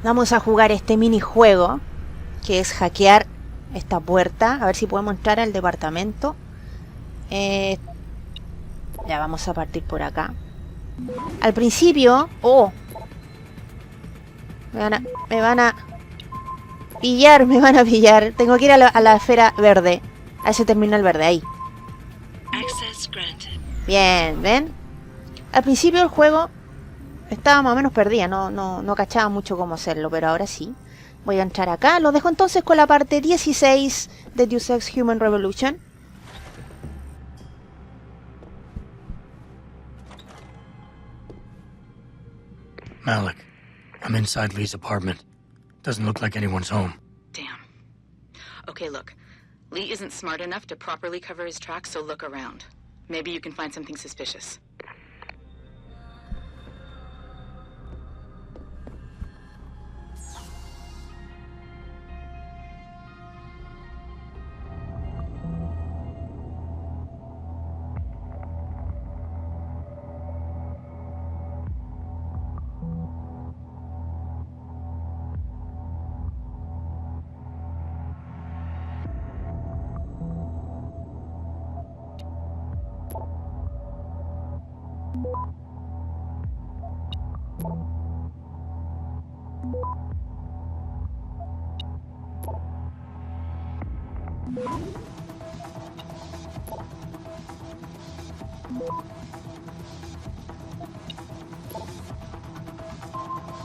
Vamos a jugar este minijuego, que es hackear esta puerta. A ver si podemos entrar al departamento. Ya vamos a partir por acá. Al principio... ¡Oh! Me van a pillar, me van a pillar. Tengo que ir a la esfera verde. A ese terminal verde, ahí. Bien, ¿ven? Al principio del juego estaba más o menos perdida, no cachaba mucho cómo hacerlo, pero ahora sí. Voy a entrar acá. Lo dejo entonces con la parte 16 de Deus Ex Human Revolution. Malik, I'm inside Lee's apartment. Doesn't look like anyone's home. Damn. Okay, look. Lee isn't smart enough to properly cover his tracks, so look around. Maybe you can find something suspicious.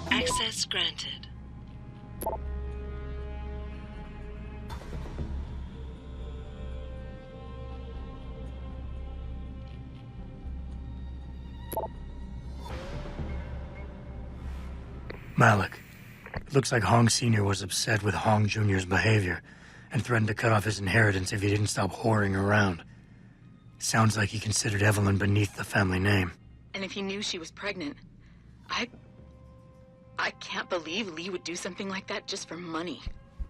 Access granted. Malik, it looks like Hong Sr. was upset with Hong Jr.'s behavior and threatened to cut off his inheritance if he didn't stop whoring around. Sounds like he considered Evelyn beneath the family name. And if he knew she was pregnant, I can't believe Lee would do something like that just for money.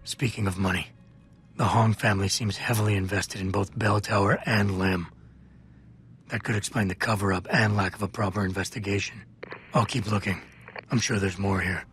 Speaking of money, the Hong family seems heavily invested in both Bell Tower and Lim. That could explain the cover-up and lack of a proper investigation. I'll keep looking. I'm sure there's more here.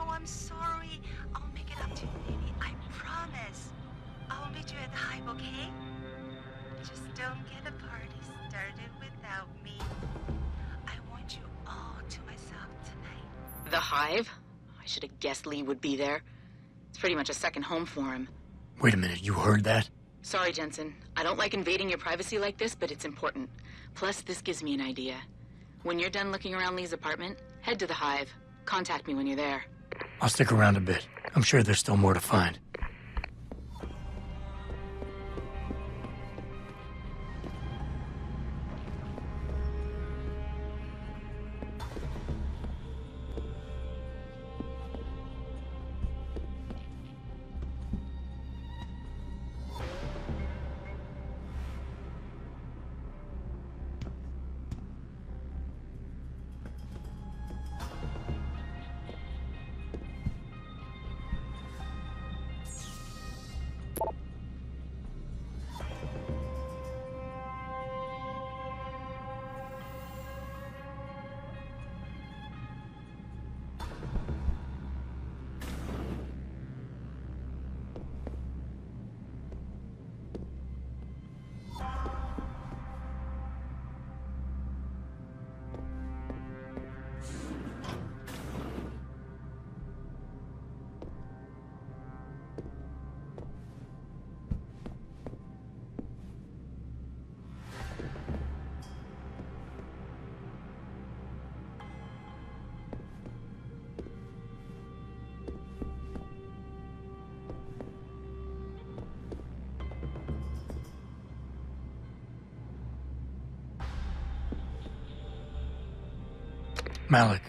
I'm sorry. I'll make it up to you, baby. I promise. I'll meet you at the Hive, okay? Just don't get the party started without me. I want you all to myself tonight. The Hive? I should have guessed Lee would be there. It's pretty much a second home for him. Wait a minute, you heard that? Sorry, Jensen. I don't like invading your privacy like this, but it's important. Plus, this gives me an idea. When you're done looking around Lee's apartment, head to the Hive. Contact me when you're there. I'll stick around a bit. I'm sure there's still more to find. Malik,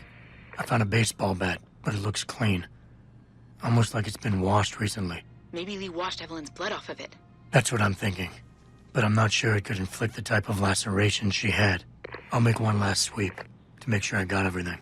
I found a baseball bat, but it looks clean. Almost like it's been washed recently. Maybe Lee washed Evelyn's blood off of it. That's what I'm thinking. But I'm not sure it could inflict the type of laceration she had. I'll make one last sweep to make sure I got everything.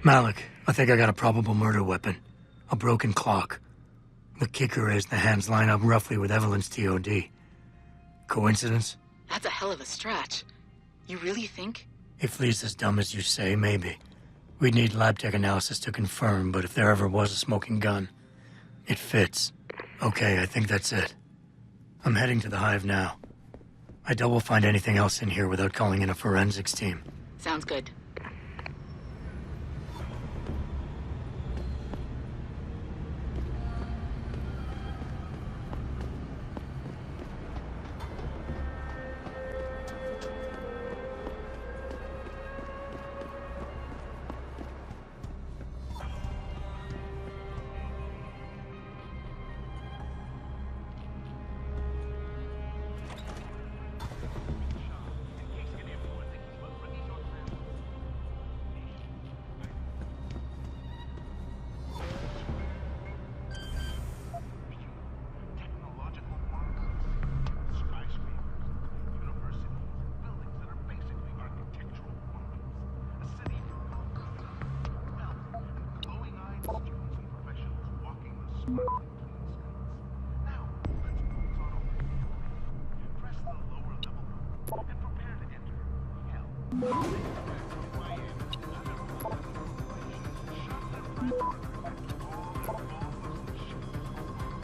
Malik, I think I got a probable murder weapon. A broken clock. The kicker is the hands line up roughly with Evelyn's TOD. Coincidence? That's a hell of a stretch. You really think? If Lee's as dumb as you say, maybe. We'd need lab tech analysis to confirm, but if there ever was a smoking gun, it fits. Okay, I think that's it. I'm heading to the hive now. I doubt we'll find anything else in here without calling in a forensics team. Sounds good.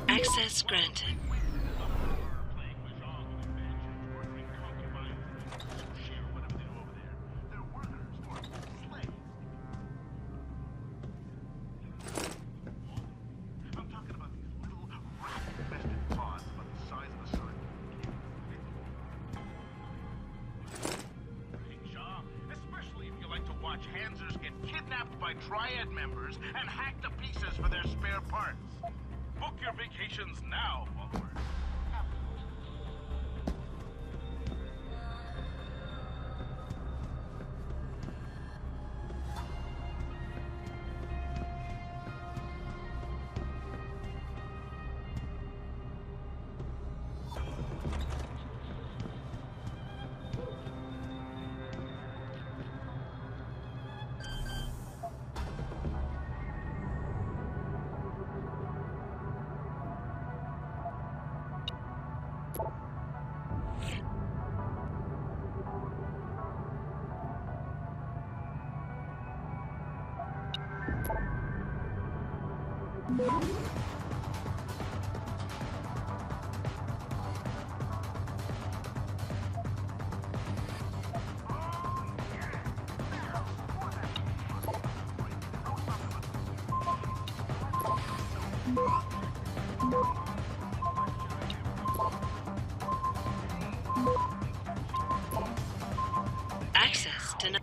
Access granted. Triad members and hack the pieces for their spare parts. Book your vacations now, followers. Access denied.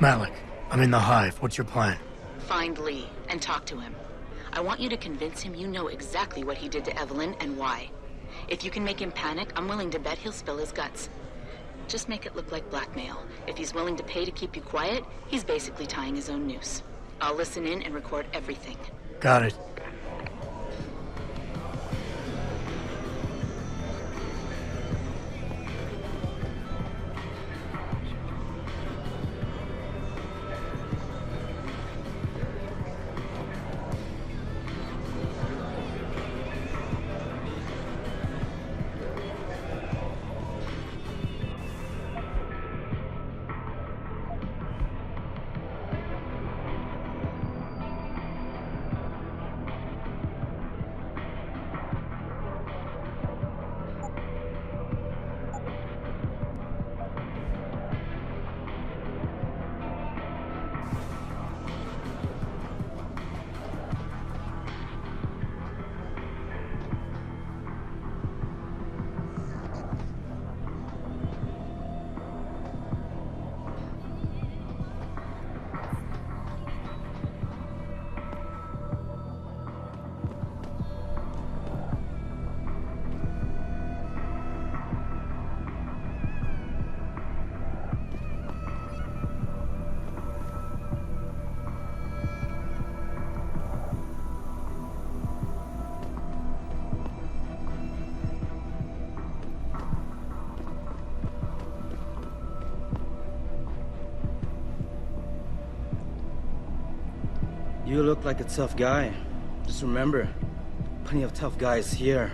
Malik, I'm in the hive. What's your plan? Find Lee and talk to him. I want you to convince him you know exactly what he did to Evelyn and why. If you can make him panic, I'm willing to bet he'll spill his guts. Just make it look like blackmail. If he's willing to pay to keep you quiet, he's basically tying his own noose. I'll listen in and record everything. Got it. You look like a tough guy. Just remember, plenty of tough guys here.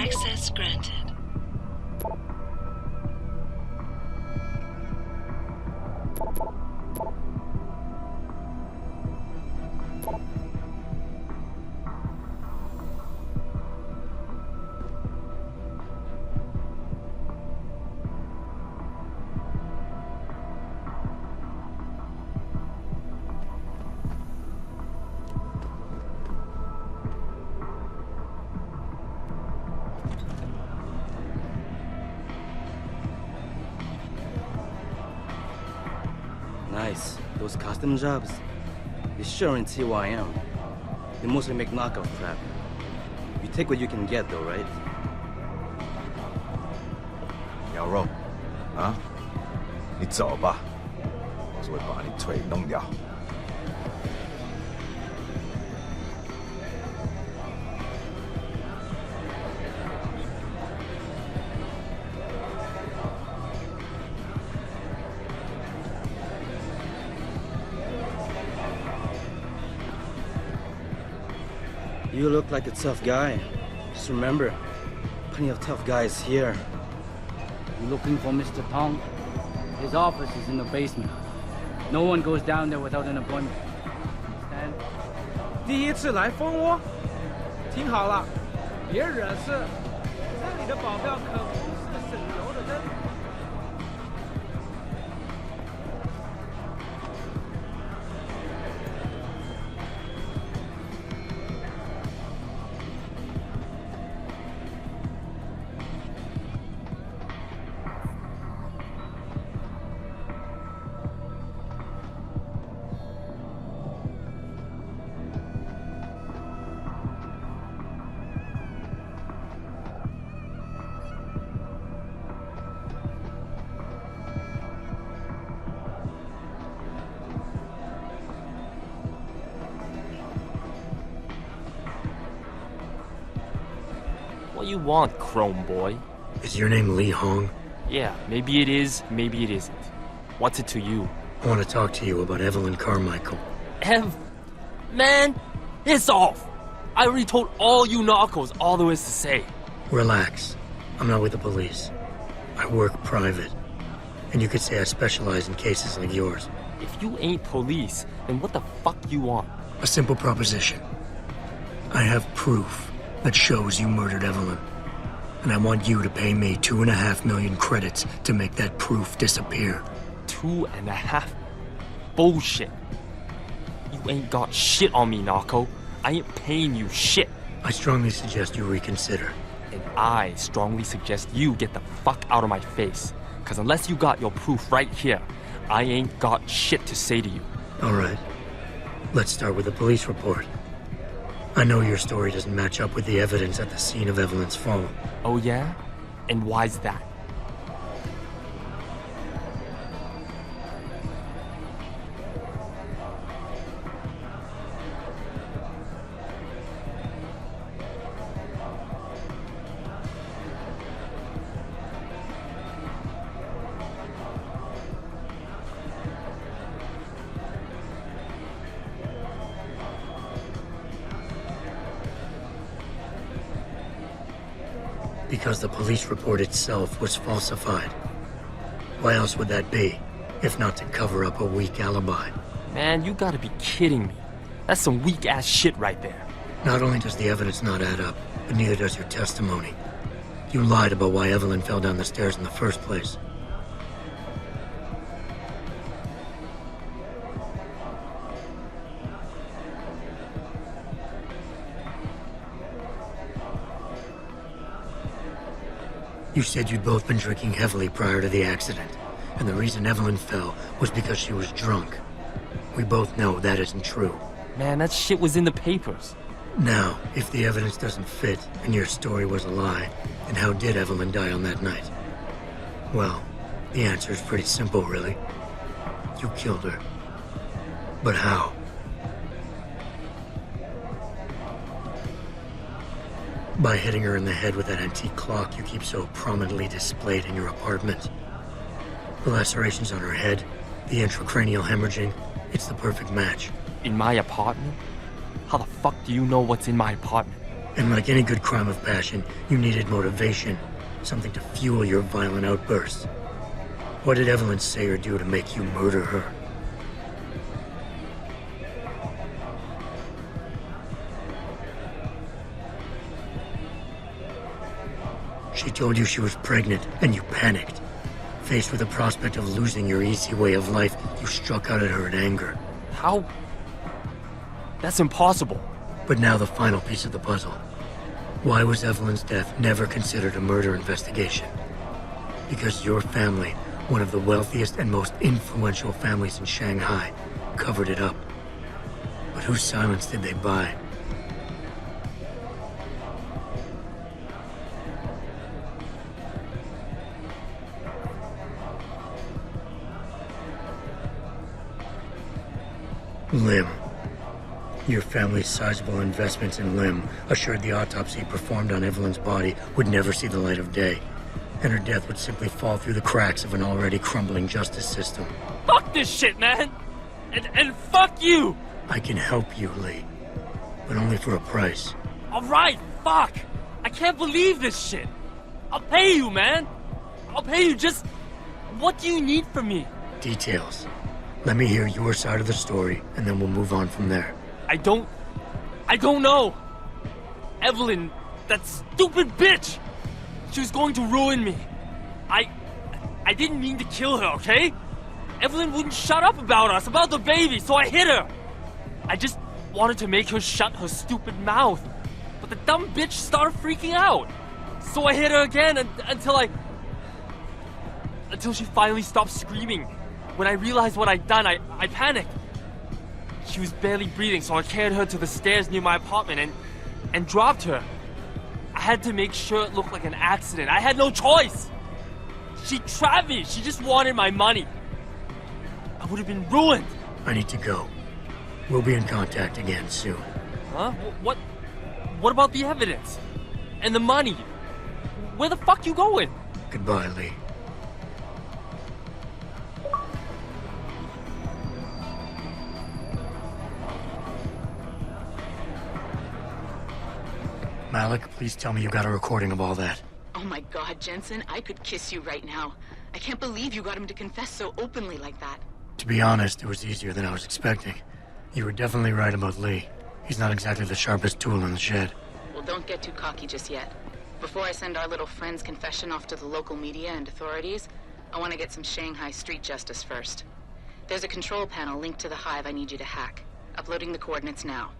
Access granted. Nice. Those custom jobs. They sure ain't who I am. They mostly make knockoff crap. You take what you can get, though, right? 牛肉，啊，你走吧，我只会把你腿弄掉。You look like a tough guy. Just remember, plenty of tough guys here. You looking for Mr. Tong? His office is in the basement. No one goes down there without an appointment. Understand? 第一次来蜂窝，听好了，别惹事。这里的保镖可不是省油的灯。What you want, Chrome Boy? Is your name Lee Hong? Yeah, maybe it is, maybe it isn't. What's it to you? I want to talk to you about Evelyn Carmichael. Man, it's off! I already told all you narcos all there is to say. Relax. I'm not with the police. I work private. And you could say I specialize in cases like yours. If you ain't police, then what the fuck you want? A simple proposition. I have proof that shows you murdered Evelyn. And I want you to pay me 2.5 million credits to make that proof disappear. 2.5? Bullshit. You ain't got shit on me, narco. I ain't paying you shit. I strongly suggest you reconsider. And I strongly suggest you get the fuck out of my face. Cause unless you got your proof right here, I ain't got shit to say to you. Alright. Let's start with the police report. I know your story doesn't match up with the evidence at the scene of Evelyn's fall. Oh yeah? And why's that? Because the police report itself was falsified. Why else would that be, if not to cover up a weak alibi? Man, you gotta be kidding me. That's some weak-ass shit right there. Not only does the evidence not add up, but neither does your testimony. You lied about why Evelyn fell down the stairs in the first place. You said you'd both been drinking heavily prior to the accident, and the reason Evelyn fell was because she was drunk. We both know that isn't true. Man, that shit was in the papers. Now, if the evidence doesn't fit and your story was a lie, then how did Evelyn die on that night? Well, the answer is pretty simple, really. You killed her. But how? By hitting her in the head with that antique clock you keep so prominently displayed in your apartment. The lacerations on her head, the intracranial hemorrhaging, it's the perfect match. In my apartment? How the fuck do you know what's in my apartment? And like any good crime of passion, you needed motivation, something to fuel your violent outbursts. What did Evelyn say or do to make you murder her? She told you she was pregnant, and you panicked. Faced with the prospect of losing your easy way of life, you struck out at her in anger. How? That's impossible. But now the final piece of the puzzle. Why was Evelyn's death never considered a murder investigation? Because your family, one of the wealthiest and most influential families in Shanghai, covered it up. But whose silence did they buy? Lim. Your family's sizable investments in Lim assured the autopsy performed on Evelyn's body would never see the light of day, and her death would simply fall through the cracks of an already crumbling justice system. Fuck this shit, man! And fuck you! I can help you, Lee, but only for a price. Alright, fuck! I can't believe this shit! I'll pay you, man! I'll pay you, just... What do you need from me? Details. Let me hear your side of the story, and then we'll move on from there. I don't know. Evelyn, that stupid bitch! She was going to ruin me. I didn't mean to kill her, okay? Evelyn wouldn't shut up about us, about the baby, so I hit her. I just wanted to make her shut her stupid mouth. But the dumb bitch started freaking out. So I hit her again until she finally stopped screaming. When I realized what I'd done, I panicked. She was barely breathing, so I carried her to the stairs near my apartment and dropped her. I had to make sure it looked like an accident. I had no choice. She trapped me. She just wanted my money. I would have been ruined. I need to go. We'll be in contact again soon. Huh? What about the evidence? And the money? Where the fuck you going? Goodbye, Lee. Malik, please tell me you got a recording of all that. Oh my God, Jensen, I could kiss you right now. I can't believe you got him to confess so openly like that. To be honest, it was easier than I was expecting. You were definitely right about Lee. He's not exactly the sharpest tool in the shed. Well, don't get too cocky just yet. Before I send our little friend's confession off to the local media and authorities, I want to get some Shanghai street justice first. There's a control panel linked to the hive I need you to hack. Uploading the coordinates now.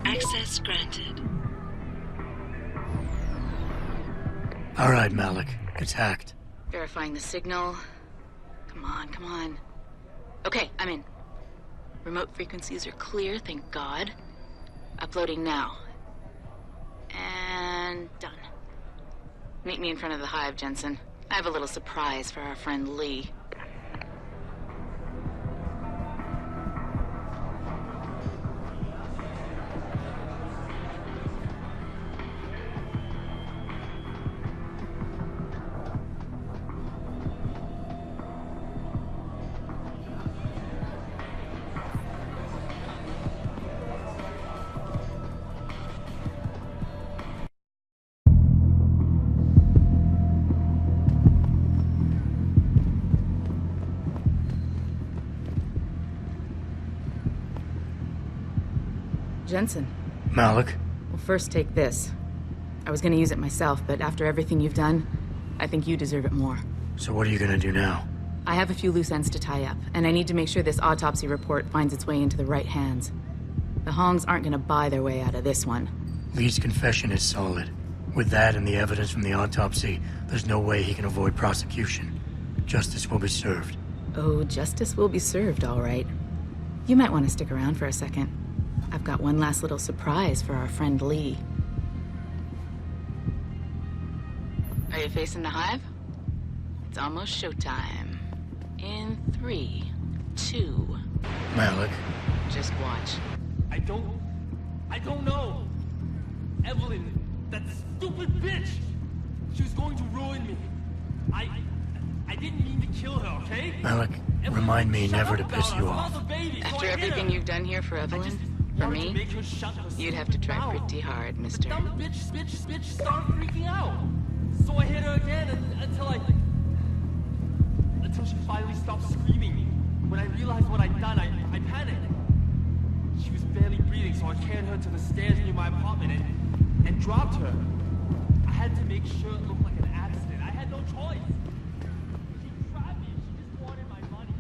Access granted. All right, Malik. It's hacked. Verifying the signal. Come on, come on. Okay, I'm in. Remote frequencies are clear, thank God. Uploading now. And done. Meet me in front of the hive, Jensen. I have a little surprise for our friend Lee. Jensen. Malik? Well, first take this. I was gonna use it myself, but after everything you've done, I think you deserve it more. So what are you gonna do now? I have a few loose ends to tie up, and I need to make sure this autopsy report finds its way into the right hands. The Hongs aren't gonna buy their way out of this one. Lee's confession is solid. With that and the evidence from the autopsy, there's no way he can avoid prosecution. Justice will be served. Oh, justice will be served, all right. You might want to stick around for a second. I've got one last little surprise for our friend Lee. Are you facing the hive? It's almost showtime. In 3, 2... Malik. Just watch. I don't know. Evelyn, that stupid bitch! She was going to ruin me. I didn't mean to kill her, okay? Malik, remind me never to piss you off. After everything you've done here for Evelyn, for me, you'd have to try pretty hard, mister. The dumb bitch started freaking out. So I hit her again until she finally stopped screaming. When I realized what I'd done, I panicked. She was barely breathing, so I carried her to the stairs near my apartment and dropped her. I had to make sure it looked like an accident. I had no choice. She grabbed me. She just wanted my money.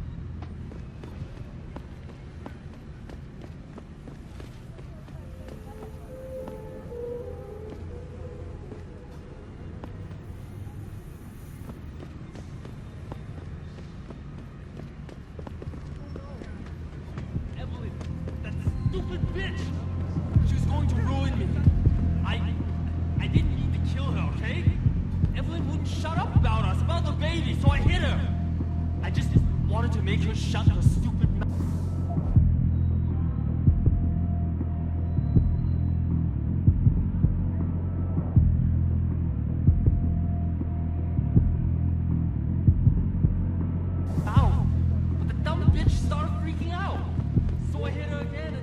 Evelyn, that stupid bitch! She was going to ruin me. I didn't mean to kill her, okay? Evelyn wouldn't shut up about us, about the baby, so I hit her. I just wanted to make her shut her stupid mouth. But the dumb bitch started freaking out. So I hit her again